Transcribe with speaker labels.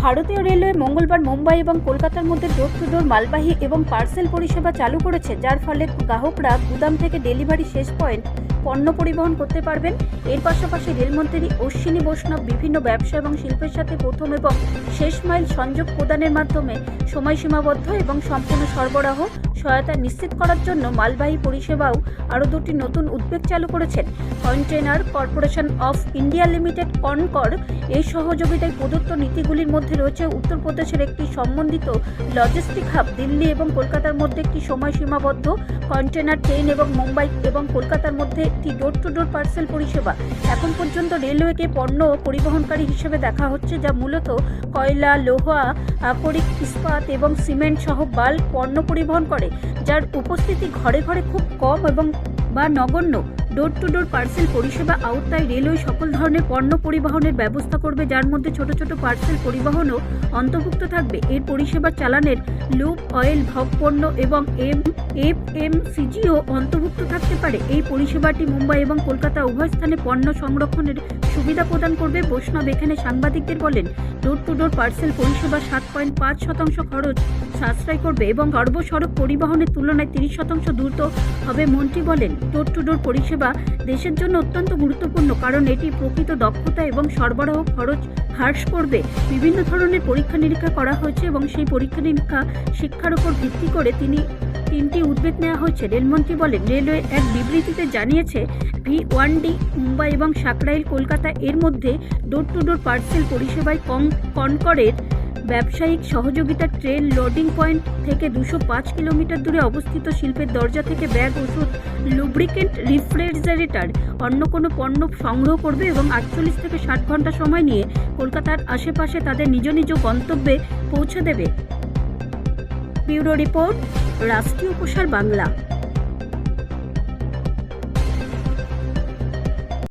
Speaker 1: ভারতীয় রেলওয়ে মঙ্গলবার মুম্বাই এবং কলকাতার মধ্যে ডোর টু ডোর মালবাহী এবং পার্সেল পরিষেবা চালু করেছে, যার ফলে গ্রাহকরা গুদাম থেকে ডেলিভারি শেষ পয়েন্ট পণ্য পরিবহন করতে পারবেন। এর পাশাপাশি রেলমন্ত্রী অশ্বিনী বৈষ্ণব বিভিন্ন ব্যবসা এবং শিল্পের সাথে প্রথম এবং শেষ মাইল সংযোগ প্রদানের মাধ্যমে সময়সীমাবদ্ধ এবং সম্পূর্ণ সরবরাহ সহায়তা নিশ্চিত করার জন্য মালবাহী পরিষেবাও আরও দুটি নতুন উদ্যোগ চালু করেছেন। Container corporation of India limited CONCOR এই সহযোগিতায় প্রদত্ত নীতিগুলির মধ্যে রয়েছে উত্তরপ্রদেশের একটি সম্বন্ধিত লজিস্টিক হাব, দিল্লি এবং কলকাতার মধ্যে একটি সময়সীমাবদ্ধ কন্টেনার ট্রেন এবং মুম্বাই এবং কলকাতার মধ্যে একটি ডোর টু ডোর পার্সেল পরিষেবা। এখন পর্যন্ত রেলওয়েকে পণ্য পরিবহনকারী হিসেবে দেখা হচ্ছে, যা মূলত কয়লা, লোহা, আকরিক, ইস্পাত এবং সিমেন্ট সহ বাল্ক পণ্য পরিবহন করে, যার উপস্থিতি ঘরে ঘরে খুব কম এবং বা নগণ্য। ডোর টু ডোর পার্সেল পরিষেবা আওতায় রেলওয়ে সকল ধরনের পণ্য পরিবহনের ব্যবস্থা করবে, যার মধ্যে ছোট ছোট পার্সেল পরিবহনও অন্তর্ভুক্ত থাকবে। এই পরিষেবা চালানের লুপ, অয়েল, ভোগ পণ্য এবং এফএমসিজিও অন্তর্ভুক্ত থাকতে পারে। এই পরিষেবাটি মুম্বাই এবং কলকাতা উভয় স্থানে পণ্য সংরক্ষণের সুবিধা প্রদান করবে। বৈষ্ণব এখানে সাংবাদিকদের বলেন, ডোর টু ডোর পার্সেল পরিষেবা 7.5% খরচ সাশ্রয় করবে এবং সর্বসড়ক পরিবহনের তুলনায় 30% দ্রুত হবে। মন্ত্রী বলেন, ডোর টু ডোর পরিষেবা দেশের জন্য অত্যন্ত গুরুত্বপূর্ণ, কারণ এটি প্রকৃত দক্ষতা এবং সরবরাহ খরচ হ্রাস করবে। বিভিন্ন ধরনের পরীক্ষা নিরীক্ষা করা হয়েছে এবং সেই পরীক্ষা নিরীক্ষা শিক্ষার উপর ভিত্তি করে তিনটি উদ্যোগ নেওয়া হয়েছে। রেলমন্ত্রী বলেন, রেলওয়ে এক বিবৃতিতে জানিয়েছে, V1D মুম্বাই এবং সাকরাইল কলকাতা এর মধ্যে ডোর টু ডোর পার্সেল পরিষেবায় কনকরের ব্যবসায়িক সহযোগিতা ট্রেন লোডিং পয়েন্ট থেকে 205 কিলোমিটার দূরে অবস্থিত শিল্পের দরজা থেকে ব্যাগ, ওষুধ, লুব্রিকেন্ট, রেফ্রিজারেটর, অন্য কোনো পণ্য সংগ্রহ করবে এবং 48 থেকে 60 ঘন্টা সময় নিয়ে কলকাতার আশেপাশে তাদের নিজ নিজ গন্তব্যে পৌঁছে দেবে। ব্যুরো রিপোর্ট, রাষ্ট্রীয় প্রসার বাংলা।